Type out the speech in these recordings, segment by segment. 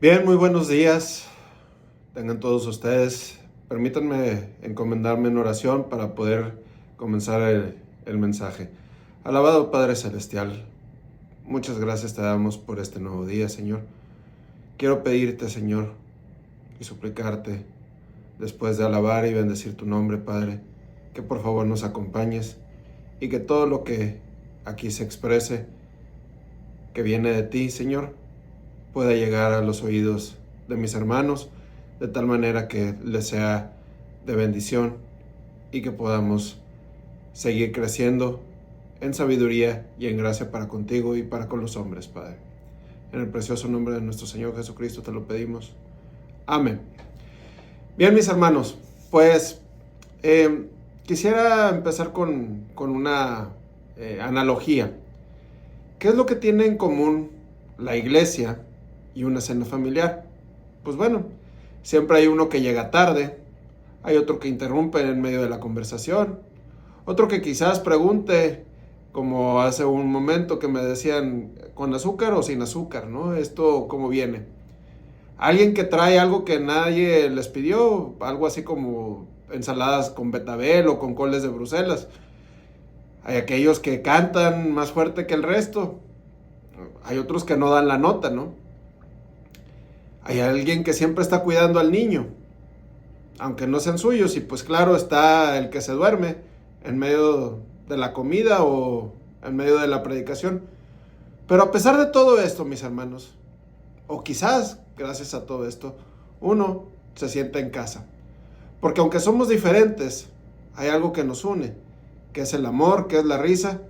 Bien, muy buenos días. Tengan todos ustedes. Permítanme encomendarme en oración para poder comenzar el mensaje. Alabado Padre Celestial, muchas gracias te damos por este nuevo día, Señor. Quiero pedirte, Señor, y suplicarte, después de alabar y bendecir tu nombre, Padre, que por favor nos acompañes y que todo lo que aquí se exprese, que viene de ti, Señor, pueda llegar a los oídos de mis hermanos, de tal manera que les sea de bendición y que podamos seguir creciendo en sabiduría y en gracia para contigo y para con los hombres, Padre. En el precioso nombre de nuestro Señor Jesucristo te lo pedimos. Amén. Bien, mis hermanos, pues quisiera empezar con una analogía. ¿Qué es lo que tiene en común la iglesia y una cena familiar? Pues bueno, siempre hay uno que llega tarde, hay otro que interrumpe en medio de la conversación, otro que quizás pregunte, como hace un momento que me decían, ¿con azúcar o sin azúcar, no? ¿Esto cómo viene? Alguien que trae algo que nadie les pidió, algo así como ensaladas con betabel o con coles de Bruselas. Hay aquellos que cantan más fuerte que el resto. Hay otros que no dan la nota, ¿no? Hay alguien que siempre está cuidando al niño, aunque no sean suyos, y pues claro está el que se duerme en medio de la comida o en medio de la predicación. Pero a pesar de todo esto, mis hermanos, o quizás gracias a todo esto, uno se sienta en casa. Porque aunque somos diferentes, hay algo que nos une, que es el amor, que es la risa,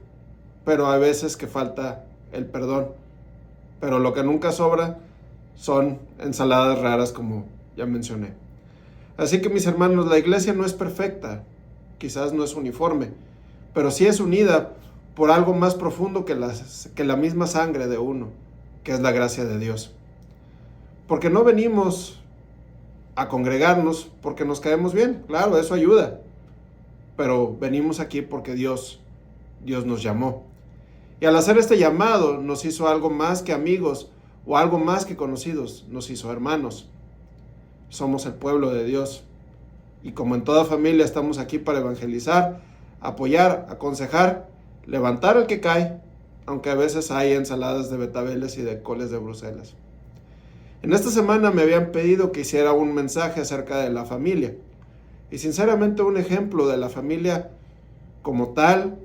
pero hay veces que falta el perdón. Pero lo que nunca sobra son ensaladas raras, como ya mencioné. Así que mis hermanos, la iglesia no es perfecta, quizás no es uniforme, pero sí es unida por algo más profundo que la misma sangre de uno, que es la gracia de Dios. Porque no venimos a congregarnos porque nos caemos bien, claro, eso ayuda, pero venimos aquí porque Dios nos llamó. Y al hacer este llamado nos hizo algo más que amigos o algo más que conocidos, nos hizo hermanos. Somos el pueblo de Dios. Y como en toda familia estamos aquí para evangelizar, apoyar, aconsejar, levantar al que cae, aunque a veces hay ensaladas de betabeles y de coles de Bruselas. En esta semana me habían pedido que hiciera un mensaje acerca de la familia. Y sinceramente un ejemplo de la familia como tal,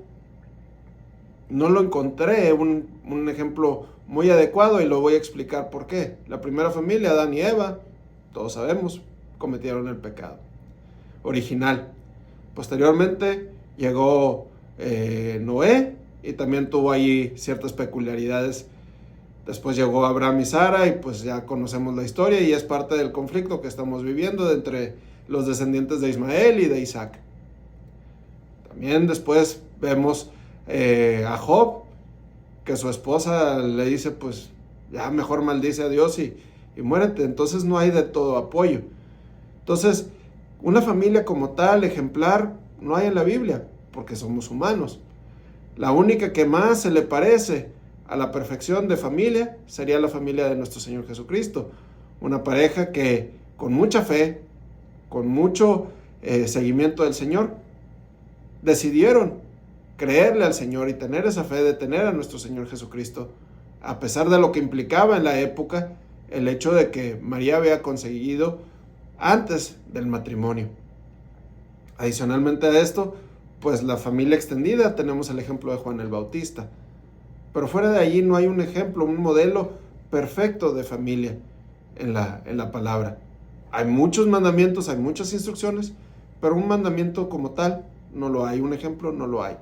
no lo encontré un ejemplo muy adecuado y lo voy a explicar por qué. La primera familia, Adán y Eva, todos sabemos, cometieron el pecado original. Posteriormente llegó Noé y también tuvo ahí ciertas peculiaridades. Después llegó Abraham y Sara y pues ya conocemos la historia y es parte del conflicto que estamos viviendo entre los descendientes de Ismael y de Isaac. También después vemos a Job, que su esposa le dice pues ya mejor maldice a Dios y muérete. Entonces no hay de todo apoyo. Entonces una familia como tal, ejemplar, no hay en la Biblia porque somos humanos. La única que más se le parece a la perfección de familia sería la familia de nuestro Señor Jesucristo. Una pareja que con mucha fe, con mucho seguimiento del Señor, decidieron creerle al Señor y tener esa fe de tener a nuestro Señor Jesucristo, a pesar de lo que implicaba en la época el hecho de que María había conseguido antes del matrimonio. Adicionalmente a esto, pues la familia extendida, tenemos el ejemplo de Juan el Bautista. Pero fuera de allí no hay un ejemplo, un modelo perfecto de familia en la palabra. Hay muchos mandamientos, hay muchas instrucciones, pero un mandamiento como tal no lo hay, un ejemplo no lo hay.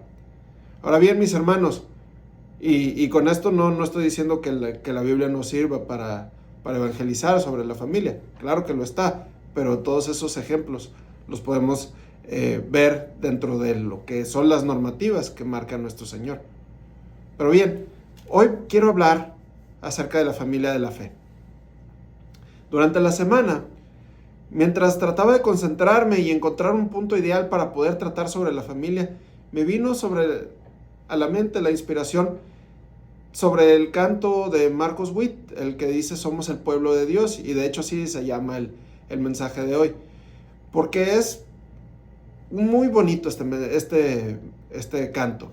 Ahora bien, mis hermanos, y con esto no estoy diciendo que la Biblia no sirva para evangelizar sobre la familia, claro que lo está, pero todos esos ejemplos los podemos ver dentro de lo que son las normativas que marca nuestro Señor. Pero bien, hoy quiero hablar acerca de la familia de la fe. Durante la semana, mientras trataba de concentrarme y encontrar un punto ideal para poder tratar sobre la familia, me vino a la mente la inspiración sobre el canto de Marcos Witt, el que dice somos el pueblo de Dios, y de hecho así se llama el mensaje de hoy, porque es muy bonito este canto.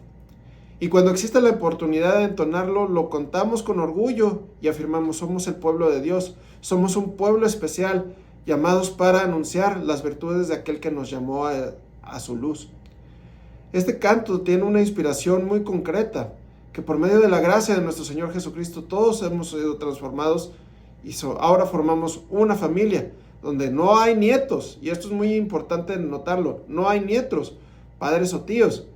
Y cuando existe la oportunidad de entonarlo, lo contamos con orgullo y afirmamos, somos el pueblo de Dios, somos un pueblo especial, llamados para anunciar las virtudes de aquel que nos llamó a su luz. Este canto tiene una inspiración muy concreta, que por medio de la gracia de nuestro Señor Jesucristo todos hemos sido transformados y ahora formamos una familia donde no hay nietos, y esto es muy importante notarlo, no hay nietos, padres o tíos,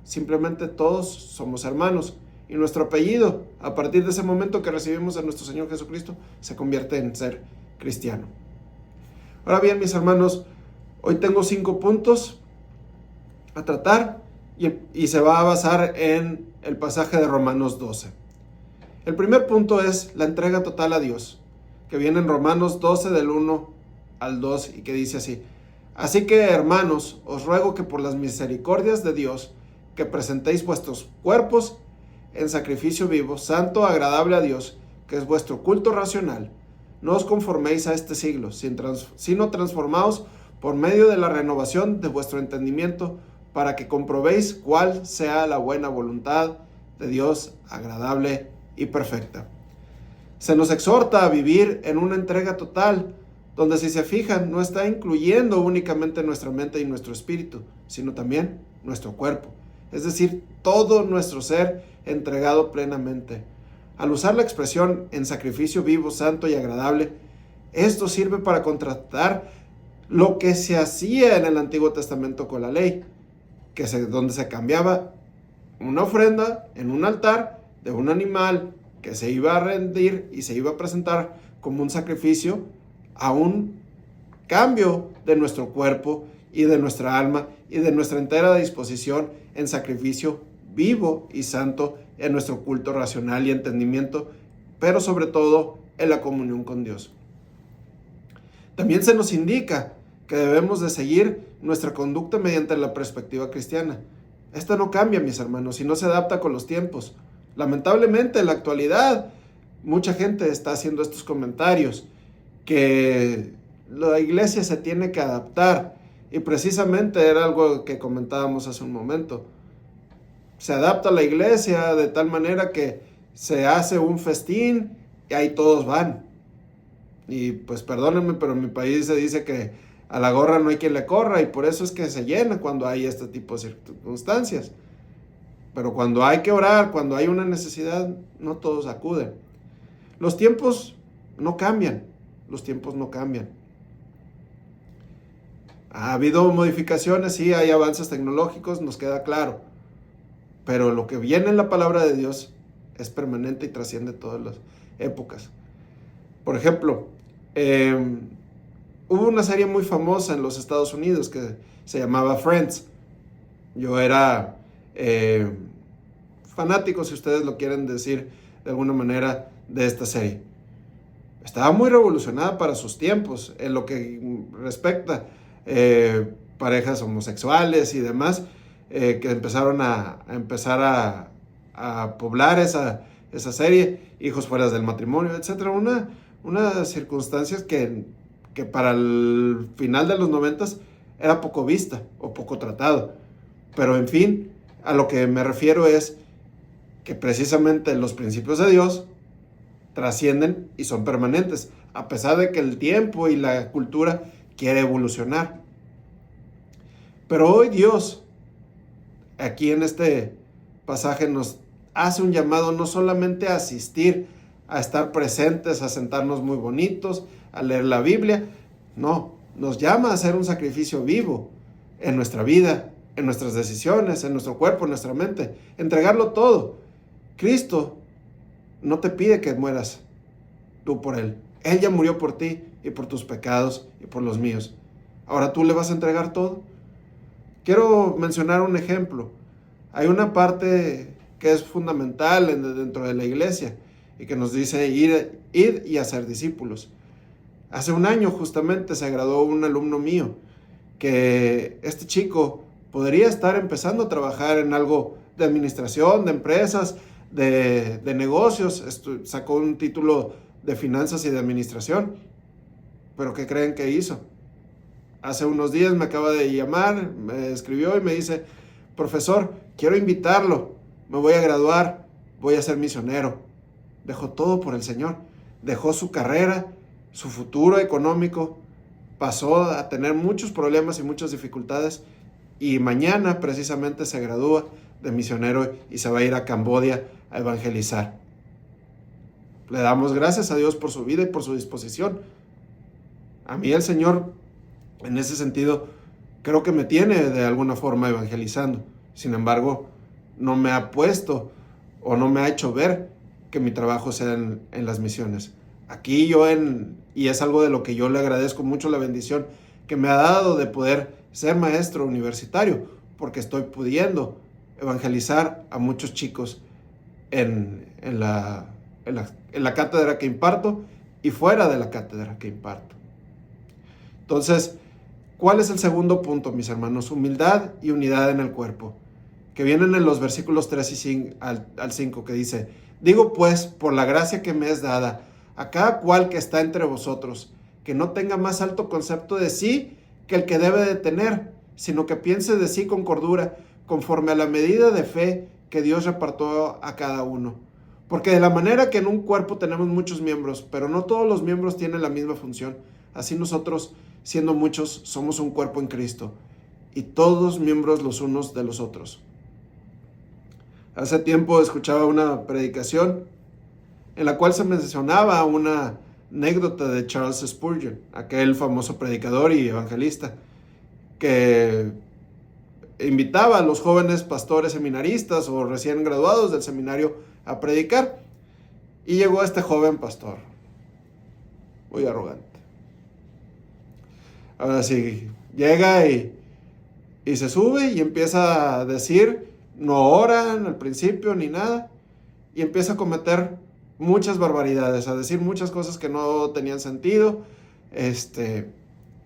simplemente todos somos hermanos, y nuestro apellido, a partir de ese momento que recibimos a nuestro Señor Jesucristo, se convierte en ser cristiano. Ahora bien, mis hermanos, hoy tengo 5 puntos a tratar y se va a basar en el pasaje de Romanos 12. El primer punto es la entrega total a Dios, que viene en Romanos 12 del 1 al 2 y que dice así: así que, hermanos, os ruego que por las misericordias de Dios, que presentéis vuestros cuerpos en sacrificio vivo, santo, agradable a Dios, que es vuestro culto racional. No os conforméis a este siglo, sino transformaos por medio de la renovación de vuestro entendimiento, para que comprobéis cuál sea la buena voluntad de Dios, agradable y perfecta. Se nos exhorta a vivir en una entrega total, donde, si se fijan, no está incluyendo únicamente nuestra mente y nuestro espíritu, sino también nuestro cuerpo, es decir, todo nuestro ser entregado plenamente. Al usar la expresión en sacrificio vivo, santo y agradable, esto sirve para contrastar lo que se hacía en el Antiguo Testamento con la ley, donde se cambiaba una ofrenda en un altar de un animal que se iba a rendir y se iba a presentar como un sacrificio, a un cambio de nuestro cuerpo y de nuestra alma y de nuestra entera disposición en sacrificio vivo y santo en nuestro culto racional y entendimiento, pero sobre todo en la comunión con Dios. También se nos indica que debemos de seguir nuestra conducta mediante la perspectiva cristiana. Esta no cambia, mis hermanos, y no se adapta con los tiempos. Lamentablemente, en la actualidad, mucha gente está haciendo estos comentarios, que la iglesia se tiene que adaptar, y precisamente era algo que comentábamos hace un momento. Se adapta a la iglesia de tal manera que se hace un festín y ahí todos van. Y pues perdónenme, pero en mi país se dice que a la gorra no hay quien le corra, y por eso es que se llena cuando hay este tipo de circunstancias. Pero cuando hay que orar, cuando hay una necesidad, no todos acuden. Los tiempos no cambian, los tiempos no cambian. Ha habido modificaciones, sí, hay avances tecnológicos, nos queda claro. Pero lo que viene en la palabra de Dios es permanente y trasciende todas las épocas. Por ejemplo, hubo una serie muy famosa en los Estados Unidos que se llamaba Friends. Yo era fanático, si ustedes lo quieren decir de alguna manera, de esta serie. Estaba muy revolucionada para sus tiempos en lo que respecta parejas homosexuales y demás, que empezaron a poblar esa serie, hijos fuera del matrimonio, etc. Unas circunstancias que para el final de los 90s era poco vista o poco tratado. Pero en fin, a lo que me refiero es que precisamente los principios de Dios trascienden y son permanentes, a pesar de que el tiempo y la cultura quiere evolucionar. Pero hoy Dios, aquí en este pasaje, nos hace un llamado no solamente a asistir, a estar presentes, a sentarnos muy bonitos, a leer la Biblia. No, nos llama a hacer un sacrificio vivo en nuestra vida, en nuestras decisiones, en nuestro cuerpo, en nuestra mente. Entregarlo todo. Cristo no te pide que mueras tú por Él. Él ya murió por ti y por tus pecados y por los míos. Ahora tú le vas a entregar todo. Quiero mencionar un ejemplo. Hay una parte que es fundamental dentro de la iglesia y que nos dice ir y hacer discípulos. Hace un año justamente se graduó un alumno mío, que este chico podría estar empezando a trabajar en algo de administración, de empresas, de negocios, sacó un título de finanzas y de administración. ¿Pero qué creen que hizo? Hace unos días me acaba de llamar, me escribió y me dice: profesor, quiero invitarlo, me voy a graduar, voy a ser misionero. Dejó todo por el Señor, dejó su carrera, su futuro económico, pasó a tener muchos problemas y muchas dificultades, y mañana precisamente se gradúa de misionero y se va a ir a Camboya a evangelizar. Le damos gracias a Dios por su vida y por su disposición. A mí el Señor, en ese sentido, creo que me tiene de alguna forma evangelizando. Sin embargo, no me ha puesto o no me ha hecho ver que mi trabajo sea en las misiones. Aquí y es algo de lo que yo le agradezco mucho, la bendición que me ha dado de poder ser maestro universitario, porque estoy pudiendo evangelizar a muchos chicos en la cátedra que imparto y fuera de la cátedra que imparto. Entonces, ¿cuál es el segundo punto, mis hermanos? Humildad y unidad en el cuerpo, que vienen en los versículos 3 al 5, que dice: digo pues, por la gracia que me es dada, a cada cual que está entre vosotros, que no tenga más alto concepto de sí que el que debe de tener, sino que piense de sí con cordura, conforme a la medida de fe que Dios repartió a cada uno. Porque de la manera que en un cuerpo tenemos muchos miembros, pero no todos los miembros tienen la misma función, así nosotros, siendo muchos, somos un cuerpo en Cristo, y todos miembros los unos de los otros. Hace tiempo escuchaba una predicación en la cual se mencionaba una anécdota de Charles Spurgeon, aquel famoso predicador y evangelista, que invitaba a los jóvenes pastores seminaristas o recién graduados del seminario a predicar. Y llegó este joven pastor, muy arrogante. Ahora sí, llega y se sube y empieza a decir, no oran al principio ni nada, y empieza a cometer muchas barbaridades, a decir muchas cosas que no tenían sentido,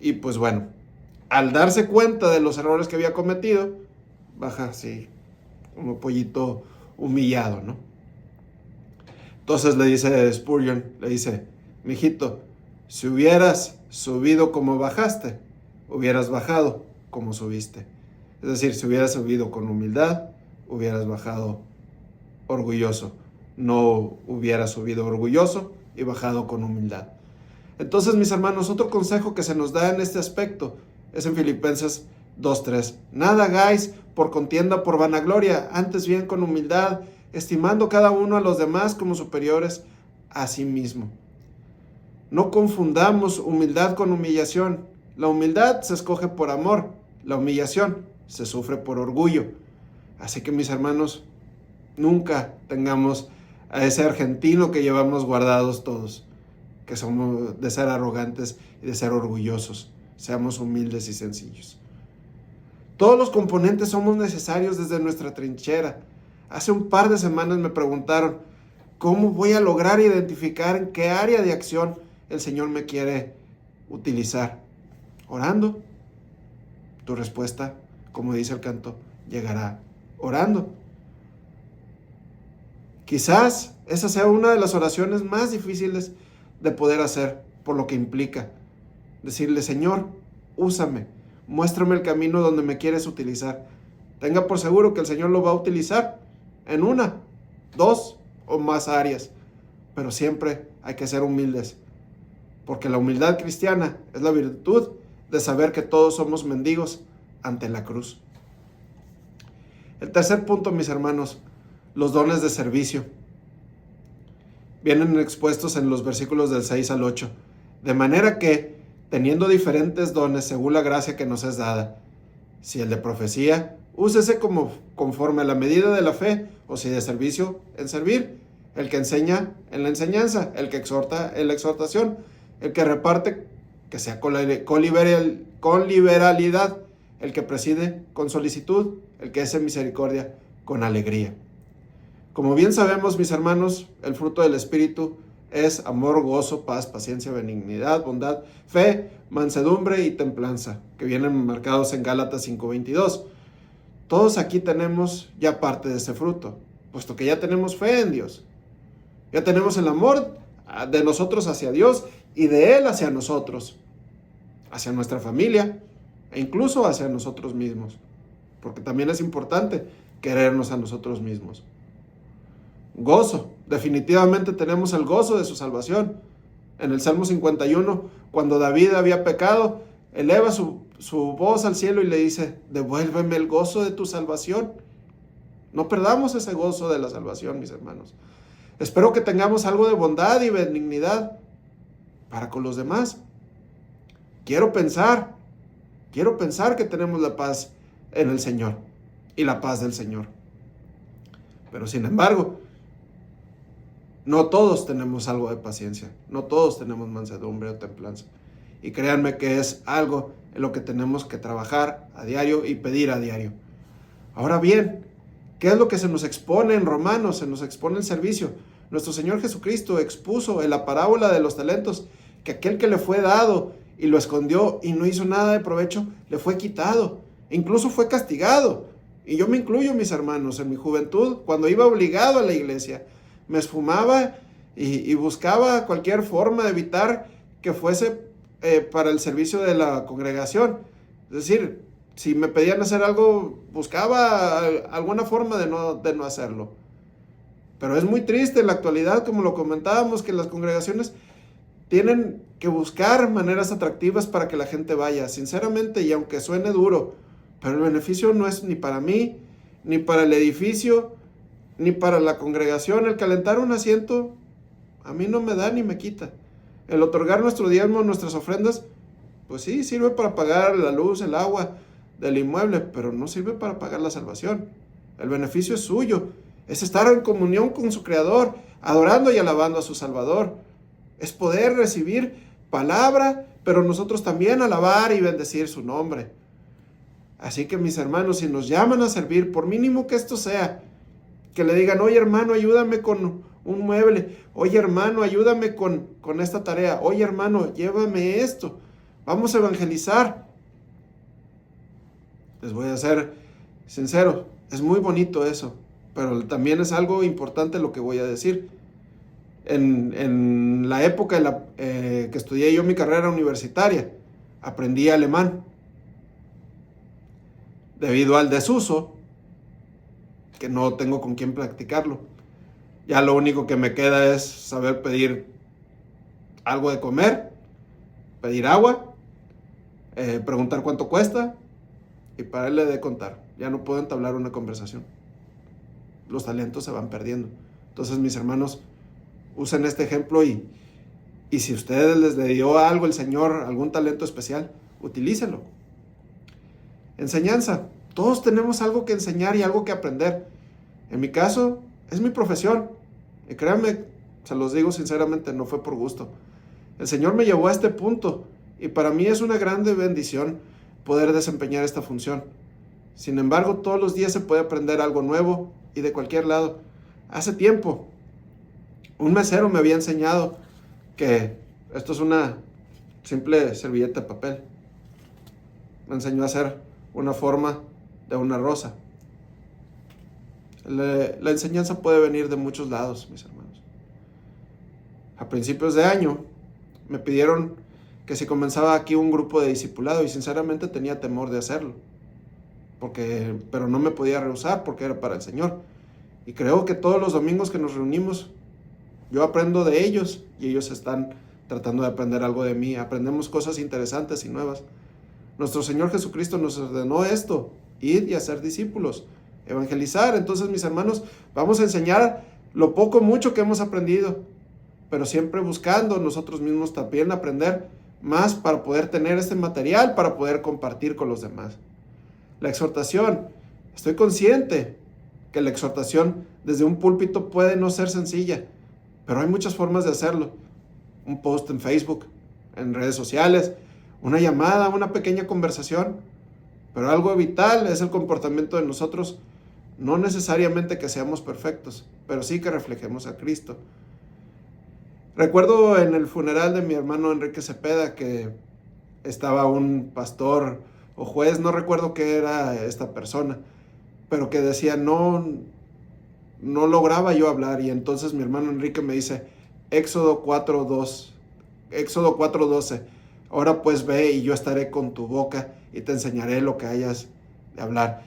y pues bueno, al darse cuenta de los errores que había cometido, baja así, como pollito humillado, ¿no? Entonces le dice Spurgeon, le dice: mijito, si hubieras subido como bajaste, hubieras bajado como subiste. Es decir, si hubieras subido con humildad, hubieras bajado orgulloso. No hubieras subido orgulloso y bajado con humildad. Entonces, mis hermanos, otro consejo que se nos da en este aspecto es en Filipenses 2:3. Nada hagáis por contienda, por vanagloria, antes bien con humildad, estimando cada uno a los demás como superiores a sí mismo. No confundamos humildad con humillación. La humildad se escoge por amor, la humillación se sufre por orgullo. Así que, mis hermanos, nunca tengamos a ese argentino que llevamos guardados todos, que somos de ser arrogantes y de ser orgullosos. Seamos humildes y sencillos. Todos los componentes somos necesarios desde nuestra trinchera. Hace un par de semanas me preguntaron, ¿cómo voy a lograr identificar en qué área de acción el Señor me quiere utilizar? Orando. Tu respuesta, como dice el canto, llegará orando. Quizás esa sea una de las oraciones más difíciles de poder hacer, por lo que implica decirle: Señor, úsame, muéstrame el camino donde me quieres utilizar. Tenga por seguro que el Señor lo va a utilizar en una, dos o más áreas, pero siempre hay que ser humildes, porque la humildad cristiana es la virtud de saber que todos somos mendigos ante la cruz. El tercer punto, mis hermanos, los dones de servicio. Vienen expuestos en los versículos del 6 al 8. De manera que, teniendo diferentes dones según la gracia que nos es dada, si el de profecía, úsese conforme a la medida de la fe, o si de servicio, en servir, el que enseña, en la enseñanza, el que exhorta, en la exhortación, el que reparte, que sea con liberalidad, el que preside, con solicitud, el que hace misericordia, con alegría. Como bien sabemos, mis hermanos, el fruto del Espíritu es amor, gozo, paz, paciencia, benignidad, bondad, fe, mansedumbre y templanza, que vienen marcados en Gálatas 5:22. Todos aquí tenemos ya parte de ese fruto. puesto que ya tenemos fe en Dios. Ya tenemos el amor de nosotros hacia Dios y de Él hacia nosotros, hacia nuestra familia e incluso hacia nosotros mismos, porque también es importante querernos a nosotros mismos. Gozo, definitivamente tenemos el gozo de su salvación. En el Salmo 51, cuando David había pecado, eleva su voz al cielo y le dice: devuélveme el gozo de tu salvación. No perdamos ese gozo de la salvación, mis hermanos. Espero que tengamos algo de bondad y benignidad para con los demás. Quiero pensar que tenemos la paz en el Señor y la paz del Señor. Pero sin embargo, no todos tenemos algo de paciencia, no todos tenemos mansedumbre o templanza. Y créanme que es algo en lo que tenemos que trabajar a diario y pedir a diario. Ahora bien, ¿qué es lo que se nos expone en Romanos? Se nos expone el servicio. Nuestro Señor Jesucristo expuso en la parábola de los talentos que aquel que le fue dado y lo escondió y no hizo nada de provecho, le fue quitado, incluso fue castigado. Y yo me incluyo, mis hermanos, en mi juventud, cuando iba obligado a la iglesia, me esfumaba y buscaba cualquier forma de evitar que fuese para el servicio de la congregación. Es decir, si me pedían hacer algo, buscaba alguna forma de no hacerlo. Pero es muy triste en la actualidad, como lo comentábamos, que las congregaciones tienen que buscar maneras atractivas para que la gente vaya, sinceramente, y aunque suene duro, pero el beneficio no es ni para mí, ni para el edificio, ni para la congregación. El calentar un asiento a mí no me da ni me quita. El otorgar nuestro diezmo, nuestras ofrendas, pues sí, sirve para pagar la luz, el agua del inmueble, pero no sirve para pagar la salvación. El beneficio es suyo, es estar en comunión con su Creador, adorando y alabando a su Salvador. Es poder recibir palabra, pero nosotros también alabar y bendecir su nombre. Así que, mis hermanos, si nos llaman a servir, por mínimo que esto sea, que le digan: oye, hermano, ayúdame con un mueble. Oye, hermano, ayúdame con esta tarea. Oye, hermano, llévame esto. Vamos a evangelizar. Les voy a ser sincero, es muy bonito eso, pero también es algo importante lo que voy a decir. En la época que estudié yo mi carrera universitaria, aprendí alemán. Debido al desuso, que no tengo con quién practicarlo, ya lo único que me queda es saber pedir algo de comer, pedir agua, preguntar cuánto cuesta y pararle de contar. Ya no puedo entablar una conversación. Los talentos se van perdiendo. Entonces, mis hermanos, usen este ejemplo y si ustedes les dio algo el Señor, algún talento especial, utilícenlo. Enseñanza. Todos tenemos algo que enseñar y algo que aprender. En mi caso, es mi profesión. Y créanme, se los digo sinceramente, no fue por gusto. El Señor me llevó a este punto y para mí es una grande bendición poder desempeñar esta función. Sin embargo, todos los días se puede aprender algo nuevo y de cualquier lado. Hace tiempo, un mesero me había enseñado que esto es una simple servilleta de papel. Me enseñó a hacer una forma de una rosa. La enseñanza puede venir de muchos lados, mis hermanos. A principios de año me pidieron que si comenzaba aquí un grupo de discipulado y sinceramente tenía temor de hacerlo, pero no me podía rehusar porque era para el Señor. Y creo que todos los domingos que nos reunimos, yo aprendo de ellos y ellos están tratando de aprender algo de mí. Aprendemos cosas interesantes y nuevas. Nuestro Señor Jesucristo nos ordenó esto: ir y hacer discípulos, evangelizar. Entonces, mis hermanos, vamos a enseñar lo poco mucho que hemos aprendido, pero siempre buscando nosotros mismos también aprender más para poder tener este material, para poder compartir con los demás. La exhortación. Estoy consciente que la exhortación desde un púlpito puede no ser sencilla, pero hay muchas formas de hacerlo. Un post en Facebook, en redes sociales, una llamada, una pequeña conversación. Pero algo vital es el comportamiento de nosotros, no necesariamente que seamos perfectos, pero sí que reflejemos a Cristo. Recuerdo en el funeral de mi hermano Enrique Cepeda que estaba un pastor o juez, no recuerdo qué era esta persona, pero que decía: no no lograba yo hablar. Y entonces mi hermano Enrique me dice, Éxodo 4:12, ahora pues ve y yo estaré con tu boca y te enseñaré lo que hayas de hablar.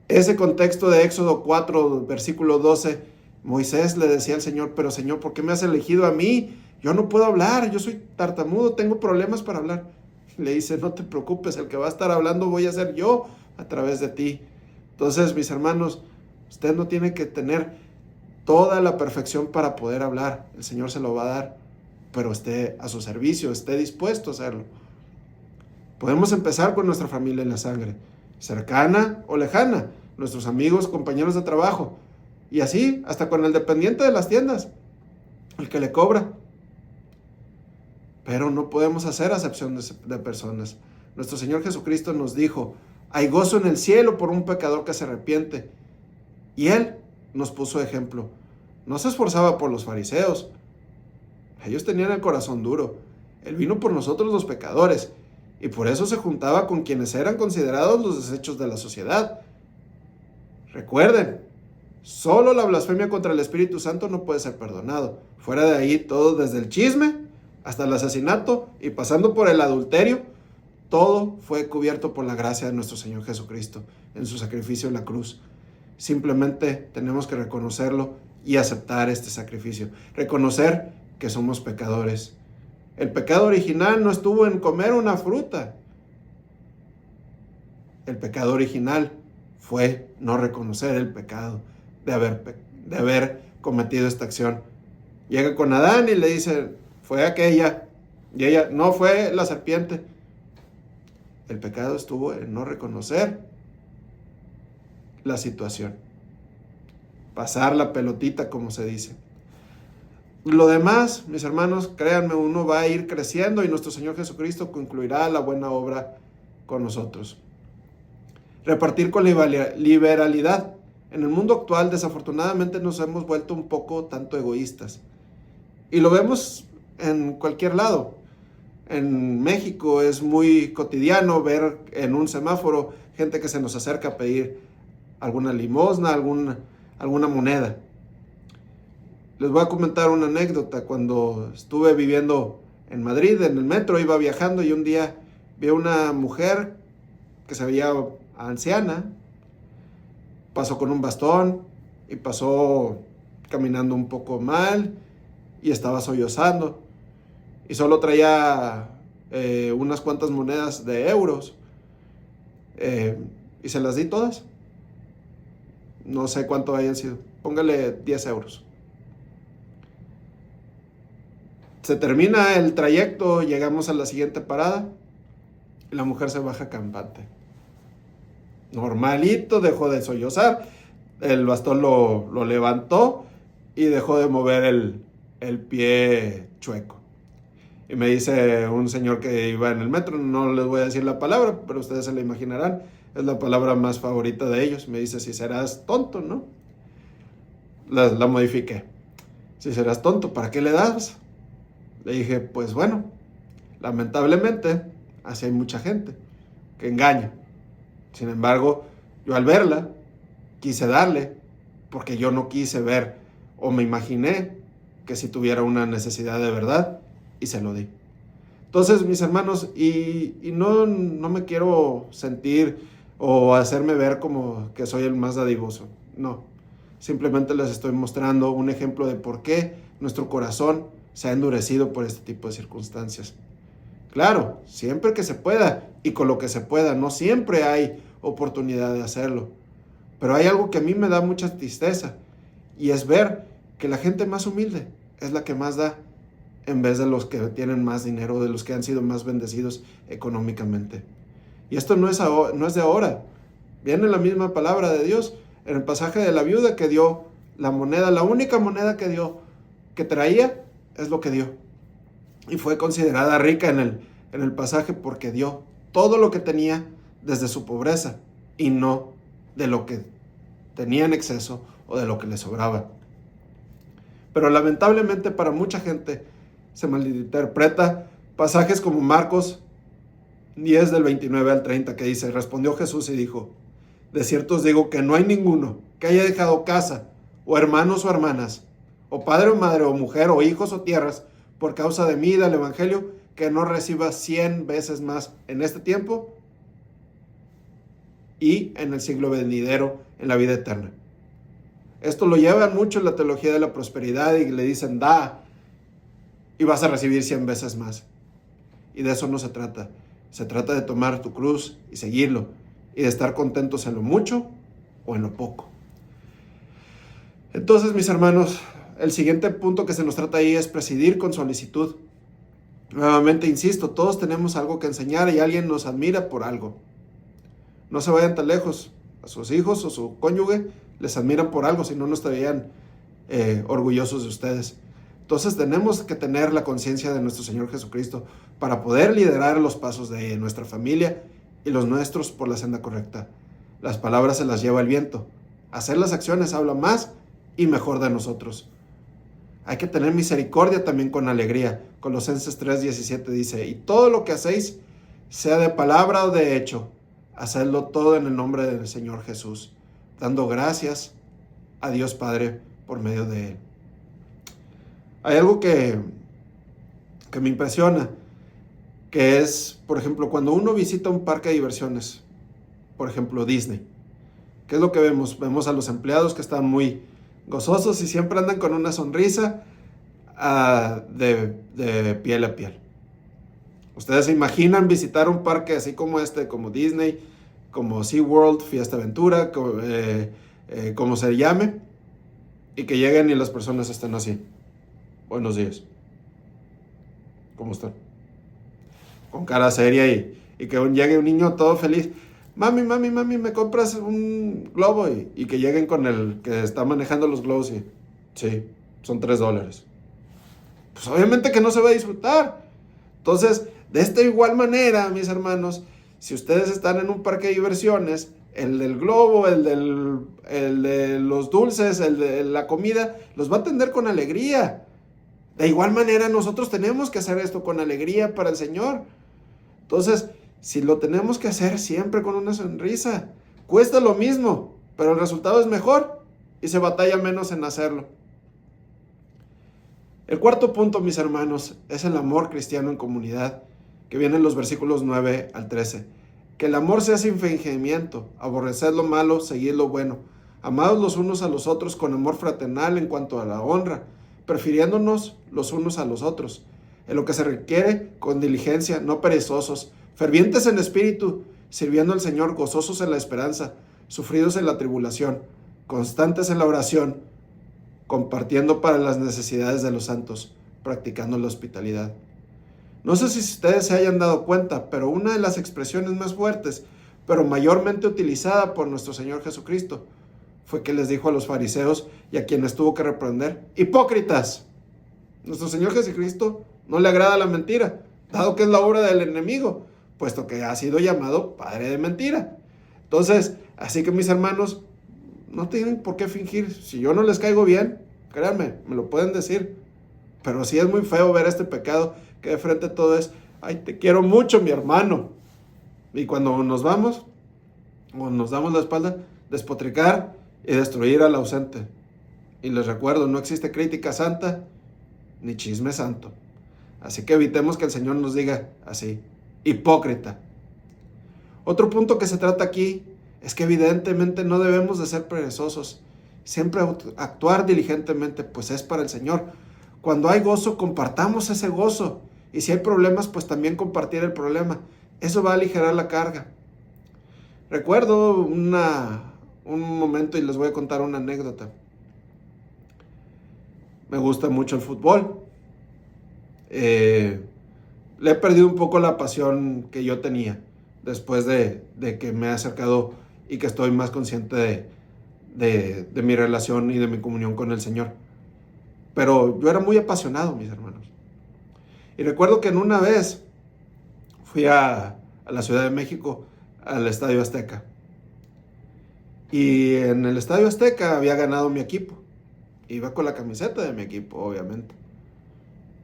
Ese contexto de Éxodo 4, versículo 12, Moisés le decía al Señor, pero Señor, ¿por qué me has elegido a mí? Yo no puedo hablar, yo soy tartamudo, tengo problemas para hablar. Le dice, no te preocupes, el que va a estar hablando voy a ser yo a través de ti. Entonces, mis hermanos, usted no tiene que tener toda la perfección para poder hablar. El Señor se lo va a dar, pero esté a su servicio, esté dispuesto a hacerlo. Podemos empezar con nuestra familia en la sangre, cercana o lejana, nuestros amigos, compañeros de trabajo, y así hasta con el dependiente de las tiendas, el que le cobra. Pero no podemos hacer acepción de personas. Nuestro Señor Jesucristo nos dijo, hay gozo en el cielo por un pecador que se arrepiente. Y Él nos puso ejemplo. No se esforzaba por los fariseos. Ellos tenían el corazón duro. Él vino por nosotros los pecadores. Y por eso se juntaba con quienes eran considerados los desechos de la sociedad. Recuerden, solo la blasfemia contra el Espíritu Santo no puede ser perdonado. Fuera de ahí, todo desde el chisme hasta el asesinato y pasando por el adulterio, todo fue cubierto por la gracia de nuestro Señor Jesucristo en su sacrificio en la cruz. Simplemente tenemos que reconocerlo y aceptar este sacrificio. Reconocer que somos pecadores. El pecado original no estuvo en comer una fruta. El pecado original fue no reconocer el pecado de haber cometido esta acción. Llega con Adán y le dice, fue aquella, y ella, no, fue la serpiente. El pecado estuvo en no reconocer la situación. Pasar la pelotita, como se dice. Lo demás, mis hermanos, créanme, uno va a ir creciendo y nuestro Señor Jesucristo concluirá la buena obra con nosotros. Repartir con liberalidad. En el mundo actual, desafortunadamente, nos hemos vuelto un poco tanto egoístas. Y lo vemos en cualquier lado. En México es muy cotidiano ver en un semáforo gente que se nos acerca a pedir alguna limosna, alguna moneda. Les voy a comentar una anécdota. Cuando estuve viviendo en Madrid, en el metro, iba viajando y un día vi a una mujer que se veía anciana, pasó con un bastón y pasó caminando un poco mal y estaba sollozando y solo traía unas cuantas monedas de euros y se las di todas. No sé cuánto hayan sido, póngale 10 euros. Se termina el trayecto, llegamos a la siguiente parada y la mujer se baja campante. Normalito, dejó de sollozar, el bastón lo levantó y dejó de mover el pie chueco. Y me dice un señor que iba en el metro, no les voy a decir la palabra, pero ustedes se la imaginarán, es la palabra más favorita de ellos. Me dice, si serás tonto, ¿no? La modifiqué. Si serás tonto, ¿para qué le das? Le dije, pues bueno, lamentablemente, así hay mucha gente que engaña. Sin embargo, yo al verla, quise darle, porque yo no quise ver o me imaginé que si tuviera una necesidad de verdad, y se lo di. Entonces, mis hermanos, y no me quiero sentir o hacerme ver como que soy el más dadivoso. No, simplemente les estoy mostrando un ejemplo de por qué nuestro corazón se ha endurecido por este tipo de circunstancias. Claro, siempre que se pueda y con lo que se pueda, no siempre hay oportunidad de hacerlo. Pero hay algo que a mí me da mucha tristeza y es ver que la gente más humilde es la que más da en vez de los que tienen más dinero, de los que han sido más bendecidos económicamente. Y esto no es de ahora. Viene la misma palabra de Dios en el pasaje de la viuda que dio la moneda, la única moneda que dio, que traía, es lo que dio. Y fue considerada rica en el pasaje porque dio todo lo que tenía desde su pobreza y no de lo que tenía en exceso o de lo que le sobraba. Pero lamentablemente para mucha gente se malinterpreta pasajes como Marcos 10 del 29 al 30 que dice, respondió Jesús y dijo, de cierto os digo que no hay ninguno que haya dejado casa o hermanos o hermanas, o padre o madre, o mujer, o hijos o tierras, por causa de mí y del Evangelio, que no reciba 100 veces más en este tiempo y en el siglo venidero, en la vida eterna. Esto lo llevan mucho en la teología de la prosperidad y le dicen, da, y vas a recibir 100 veces más. Y de eso no se trata. Se trata de tomar tu cruz y seguirlo, y de estar contentos en lo mucho o en lo poco. Entonces, mis hermanos, el siguiente punto que se nos trata ahí es presidir con solicitud. Nuevamente, insisto, todos tenemos algo que enseñar y alguien nos admira por algo. No se vayan tan lejos. A sus hijos o su cónyuge les admiran por algo, si no, no estarían orgullosos de ustedes. Entonces tenemos que tener la conciencia de nuestro Señor Jesucristo para poder liderar los pasos de nuestra familia y los nuestros por la senda correcta. Las palabras se las lleva el viento. Hacer las acciones habla más y mejor de nosotros. Hay que tener misericordia también con alegría. Colosenses 3:17 dice, y todo lo que hacéis, sea de palabra o de hecho, hacedlo todo en el nombre del Señor Jesús, dando gracias a Dios Padre por medio de Él. Hay algo que me impresiona, que es, por ejemplo, cuando uno visita un parque de diversiones, por ejemplo, Disney. ¿Qué es lo que vemos? Vemos a los empleados que están muy gozosos y siempre andan con una sonrisa de piel a piel. ¿Ustedes se imaginan visitar un parque así como este, como Disney, como SeaWorld, Fiesta Aventura, como se llame, y que lleguen y las personas estén así? Buenos días. ¿Cómo están? Con cara seria y que llegue un niño todo feliz. Mami, ¿me compras un globo? Y que lleguen con el que está manejando los globos y, sí, son $3. Pues obviamente que no se va a disfrutar. Entonces, de esta igual manera, mis hermanos, si ustedes están en un parque de diversiones, el del globo, el de los dulces, el de la comida, los va a atender con alegría. De igual manera, nosotros tenemos que hacer esto con alegría para el Señor. Entonces, si lo tenemos que hacer siempre con una sonrisa, cuesta lo mismo, pero el resultado es mejor y se batalla menos en hacerlo. El cuarto punto, mis hermanos, es el amor cristiano en comunidad, que viene en los versículos 9 al 13. Que el amor sea sin fingimiento, aborreced lo malo, seguid lo bueno, amados los unos a los otros con amor fraternal en cuanto a la honra, prefiriéndonos los unos a los otros, en lo que se requiere con diligencia, no perezosos, fervientes en espíritu, sirviendo al Señor, gozosos en la esperanza, sufridos en la tribulación, constantes en la oración, compartiendo para las necesidades de los santos, practicando la hospitalidad. No sé si ustedes se hayan dado cuenta, pero una de las expresiones más fuertes, pero mayormente utilizada por nuestro Señor Jesucristo, fue que les dijo a los fariseos y a quienes tuvo que reprender: hipócritas. Nuestro Señor Jesucristo no le agrada la mentira, dado que es la obra del enemigo, puesto que ha sido llamado padre de mentira. Entonces, así que mis hermanos, no tienen por qué fingir. Si yo no les caigo bien, créanme, me lo pueden decir. Pero sí es muy feo ver este pecado que de frente todo es: ay, te quiero mucho, mi hermano. Y cuando nos vamos, o nos damos la espalda, despotricar y destruir al ausente. Y les recuerdo, no existe crítica santa ni chisme santo. Así que evitemos que el Señor nos diga así: hipócrita. Otro punto que se trata aquí es que evidentemente no debemos de ser perezosos. Siempre actuar diligentemente, pues es para el Señor. Cuando hay gozo, compartamos ese gozo. Y si hay problemas, pues también compartir el problema. Eso va a aligerar la carga. Recuerdo un momento y les voy a contar una anécdota. Me gusta mucho el fútbol. Le he perdido un poco la pasión que yo tenía después de que me he acercado y que estoy más consciente de mi relación y de mi comunión con el Señor. Pero yo era muy apasionado, mis hermanos. Y recuerdo que en una vez fui a la Ciudad de México, al Estadio Azteca. Y en el Estadio Azteca había ganado mi equipo. Iba con la camiseta de mi equipo, obviamente.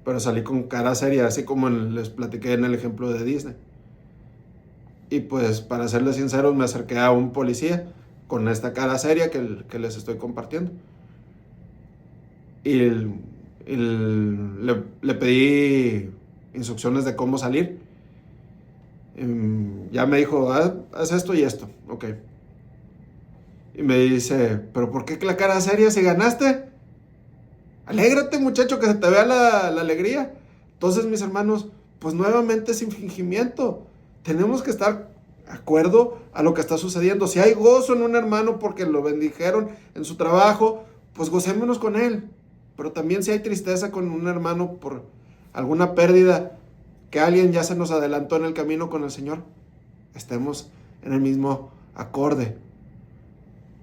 Pero salí con cara seria, así como les platiqué en el ejemplo de Disney. Y pues, para serles sinceros, me acerqué a un policía con esta cara seria que les estoy compartiendo. y le pedí instrucciones de cómo salir. Ya me dijo, haz esto y esto, ok. Y me dice, ¿pero por qué la cara seria si ganaste? Alégrate, muchacho, que se te vea la alegría. Entonces, mis hermanos, pues nuevamente sin fingimiento. Tenemos que estar de acuerdo a lo que está sucediendo. Si hay gozo en un hermano porque lo bendijeron en su trabajo, pues gocémonos con él. Pero también si hay tristeza con un hermano por alguna pérdida, que alguien ya se nos adelantó en el camino con el Señor, estemos en el mismo acorde.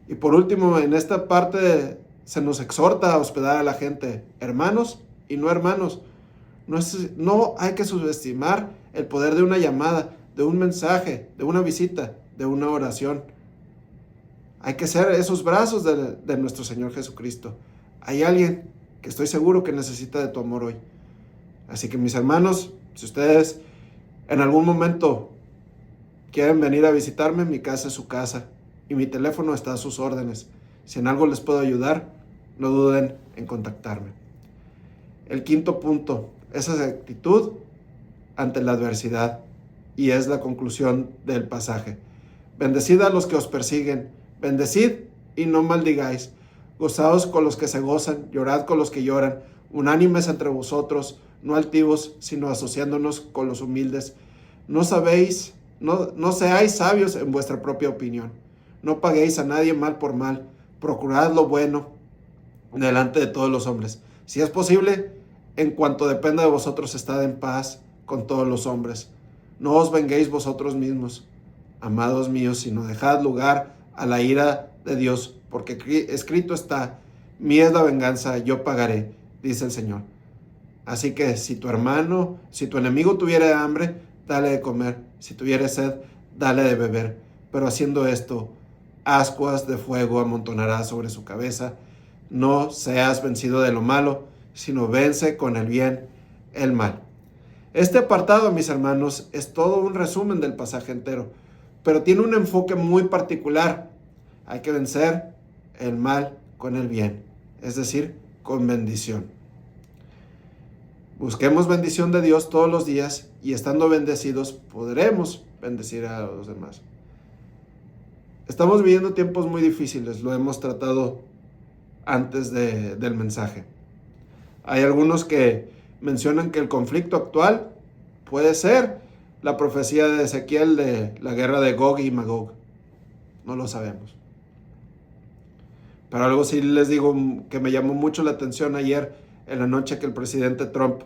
Y por último, en esta parte se nos exhorta a hospedar a la gente, hermanos y no hermanos. No hay que subestimar el poder de una llamada, de un mensaje, de una visita, de una oración. Hay que ser esos brazos de nuestro Señor Jesucristo. Hay alguien que estoy seguro que necesita de tu amor hoy. Así que mis hermanos, si ustedes en algún momento quieren venir a visitarme, mi casa es su casa y mi teléfono está a sus órdenes. Si en algo les puedo ayudar, no duden en contactarme. El quinto punto, esa actitud ante la adversidad, y es la conclusión del pasaje. Bendecid a los que os persiguen, bendecid y no maldigáis. Gozaos con los que se gozan, llorad con los que lloran, unánimes entre vosotros, no altivos, sino asociándonos con los humildes. No seáis sabios en vuestra propia opinión. No paguéis a nadie mal por mal. Procurad lo bueno delante de todos los hombres. Si es posible, en cuanto dependa de vosotros, estad en paz con todos los hombres. No os venguéis vosotros mismos, amados míos, sino dejad lugar a la ira de Dios, porque escrito está, mía es la venganza, yo pagaré, dice el Señor. Así que si tu enemigo tuviera hambre, dale de comer, si tuviera sed, dale de beber, pero haciendo esto, ascuas de fuego amontonarás sobre su cabeza. No seas vencido de lo malo, sino vence con el bien el mal. Este apartado, mis hermanos, es todo un resumen del pasaje entero, pero tiene un enfoque muy particular. Hay que vencer el mal con el bien, es decir, con bendición. Busquemos bendición de Dios todos los días y estando bendecidos podremos bendecir a los demás. Estamos viviendo tiempos muy difíciles, lo hemos tratado antes del mensaje. Hay algunos que mencionan que el conflicto actual puede ser la profecía de Ezequiel de la guerra de Gog y Magog. No lo sabemos. Pero algo sí les digo que me llamó mucho la atención ayer en la noche, que el presidente Trump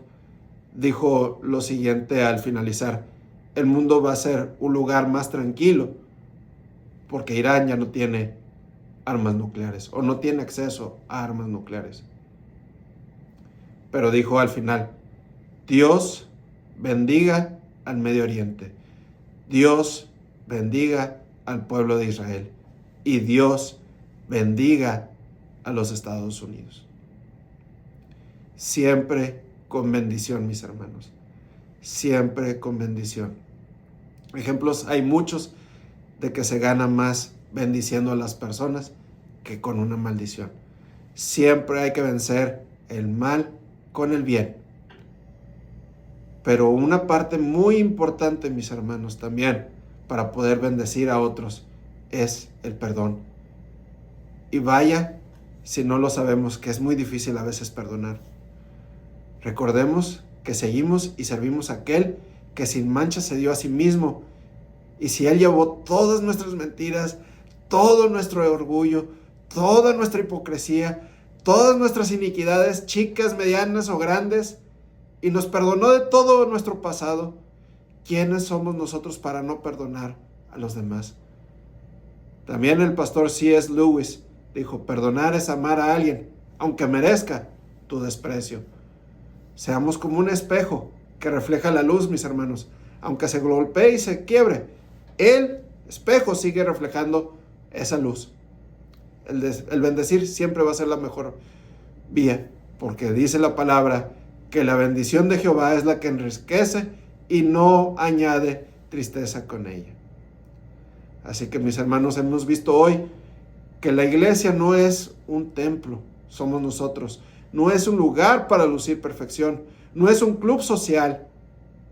dijo lo siguiente al finalizar: el mundo va a ser un lugar más tranquilo porque Irán ya no tiene armas nucleares o no tiene acceso a armas nucleares. Pero dijo al final: Dios bendiga al Medio Oriente, Dios bendiga al pueblo de Israel y Dios bendiga a los Estados Unidos. Siempre con bendición, mis hermanos, siempre con bendición. Ejemplos hay muchos de que se gana más bendiciendo a las personas que con una maldición. Siempre hay que vencer el mal con el bien. Pero una parte muy importante, mis hermanos, también para poder bendecir a otros es el perdón. Y vaya si no lo sabemos, que es muy difícil a veces perdonar. Recordemos que seguimos y servimos a aquel que sin mancha se dio a sí mismo. Y si Él llevó todas nuestras mentiras, todo nuestro orgullo, toda nuestra hipocresía, todas nuestras iniquidades, chicas, medianas o grandes, y nos perdonó de todo nuestro pasado, ¿quiénes somos nosotros para no perdonar a los demás? También el pastor C.S. Lewis dijo: perdonar es amar a alguien, aunque merezca tu desprecio. Seamos como un espejo que refleja la luz, mis hermanos. Aunque se golpee y se quiebre, el espejo sigue reflejando esa luz. El bendecir siempre va a ser la mejor vía, porque dice la palabra que la bendición de Jehová es la que enriquece y no añade tristeza con ella. Así que, mis hermanos, hemos visto hoy que la iglesia no es un templo, somos nosotros. no es un lugar para lucir perfección, no es un club social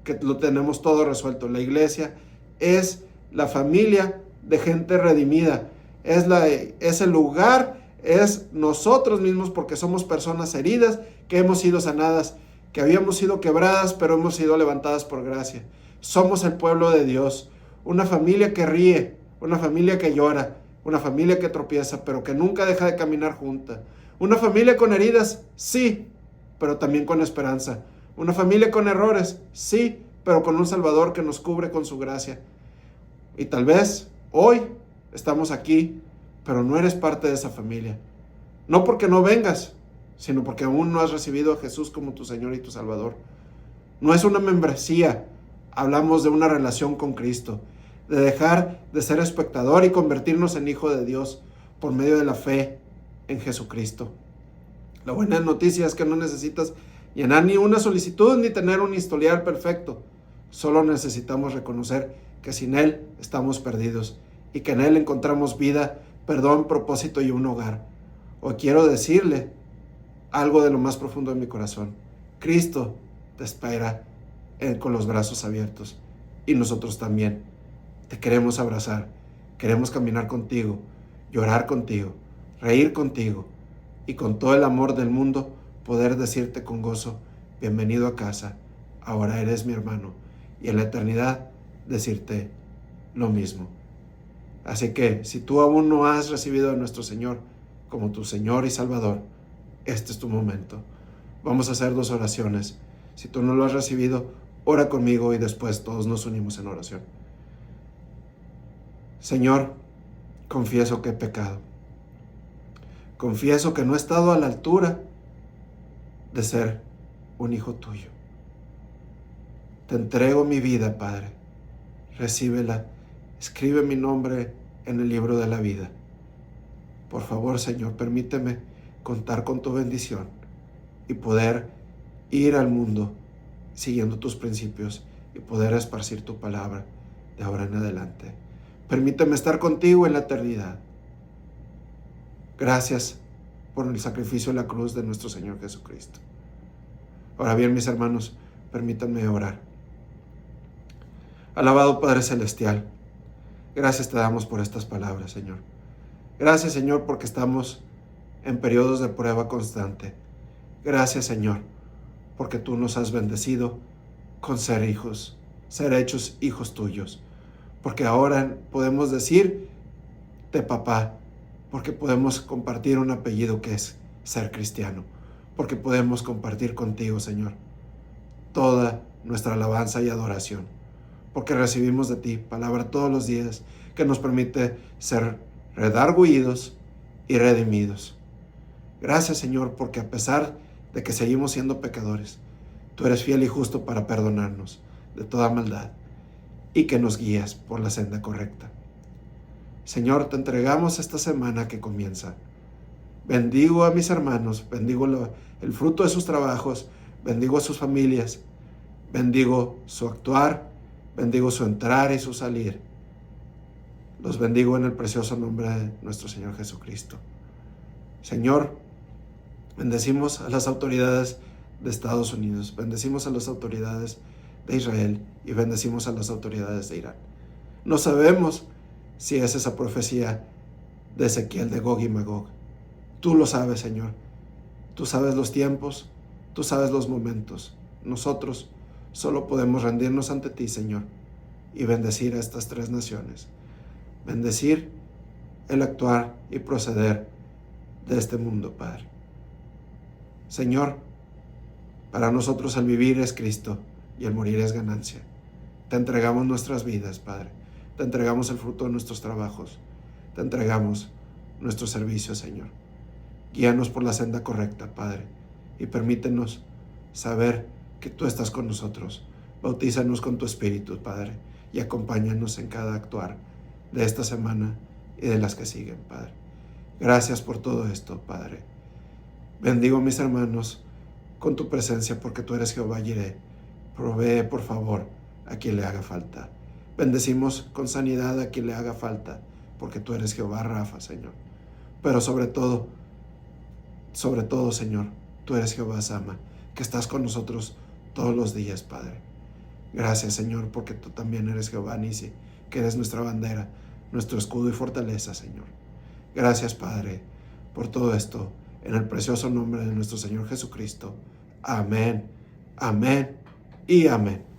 que lo tenemos todo resuelto. La iglesia es la familia de gente redimida, es el lugar, es nosotros mismos, porque somos personas heridas que hemos sido sanadas, que habíamos sido quebradas, pero hemos sido levantadas por gracia. Somos el pueblo de Dios, una familia que ríe, una familia que llora, una familia que tropieza, pero que nunca deja de caminar junta. Una familia con heridas, sí, pero también con esperanza. Una familia con errores, sí, pero con un Salvador que nos cubre con su gracia. Y tal vez hoy estamos aquí, pero no eres parte de esa familia. No porque no vengas, sino porque aún no has recibido a Jesús como tu Señor y tu Salvador. No es una membresía, hablamos de una relación con Cristo, de dejar de ser espectador y convertirnos en hijo de Dios por medio de la fe en Jesucristo. La buena noticia es que no necesitas llenar ni una solicitud ni tener un historial perfecto. Solo necesitamos reconocer que sin Él estamos perdidos y que en Él encontramos vida, perdón, propósito y un hogar. Hoy quiero decirle algo de lo más profundo de mi corazón. Cristo te espera con los brazos abiertos, y nosotros también. Te queremos abrazar, queremos caminar contigo, llorar contigo, reír contigo, y con todo el amor del mundo poder decirte con gozo: bienvenido a casa, ahora eres mi hermano, y en la eternidad decirte lo mismo. Así que si tú aún no has recibido a nuestro Señor como tu Señor y Salvador, este es tu momento. Vamos a hacer 2 oraciones. Si tú no lo has recibido, ora conmigo y después todos nos unimos en oración. Señor, confieso que he pecado. Confieso que no he estado a la altura de ser un hijo tuyo. Te entrego mi vida, Padre. Recíbela. Escribe mi nombre en el libro de la vida. Por favor, Señor, permíteme contar con tu bendición y poder ir al mundo siguiendo tus principios y poder esparcir tu palabra de ahora en adelante. Permíteme estar contigo en la eternidad. Gracias por el sacrificio en la cruz de nuestro Señor Jesucristo. Ahora bien, mis hermanos, permítanme orar. Alabado Padre Celestial, gracias te damos por estas palabras, Señor. Gracias, Señor, porque estamos en periodos de prueba constante. Gracias, Señor, porque tú nos has bendecido con ser hijos, ser hechos hijos tuyos. Porque ahora podemos decir de papá, porque podemos compartir un apellido que es ser cristiano, porque podemos compartir contigo, Señor, toda nuestra alabanza y adoración, porque recibimos de ti palabra todos los días que nos permite ser redargüidos y redimidos. Gracias, Señor, porque a pesar de que seguimos siendo pecadores, tú eres fiel y justo para perdonarnos de toda maldad y que nos guías por la senda correcta. Señor, te entregamos esta semana que comienza. Bendigo a mis hermanos, bendigo el fruto de sus trabajos, bendigo a sus familias, bendigo su actuar, bendigo su entrar y su salir. Los bendigo en el precioso nombre de nuestro Señor Jesucristo. Señor, bendecimos a las autoridades de Estados Unidos, bendecimos a las autoridades de Israel y bendecimos a las autoridades de Irán. No sabemos si es esa profecía de Ezequiel de Gog y Magog. Tú lo sabes, Señor. Tú sabes los tiempos, tú sabes los momentos. Nosotros solo podemos rendirnos ante ti, Señor, y bendecir a estas 3 naciones. Bendecir el actuar y proceder de este mundo, Padre. Señor, para nosotros el vivir es Cristo y el morir es ganancia. Te entregamos nuestras vidas, Padre. Te entregamos el fruto de nuestros trabajos. Te entregamos nuestro servicio, Señor. Guíanos por la senda correcta, Padre, y permítenos saber que tú estás con nosotros. Bautízanos con tu Espíritu, Padre, y acompáñanos en cada actuar de esta semana y de las que siguen, Padre. Gracias por todo esto, Padre. Bendigo a mis hermanos con tu presencia, porque tú eres Jehová Jireh. Provee, por favor, a quien le haga falta. Bendecimos con sanidad a quien le haga falta, porque tú eres Jehová Rafa, Señor. Pero sobre todo, Señor, tú eres Jehová Sama, que estás con nosotros todos los días, Padre. Gracias, Señor, porque tú también eres Jehová Nisi, que eres nuestra bandera, nuestro escudo y fortaleza, Señor. Gracias, Padre, por todo esto, en el precioso nombre de nuestro Señor Jesucristo. Amén, amén y amén.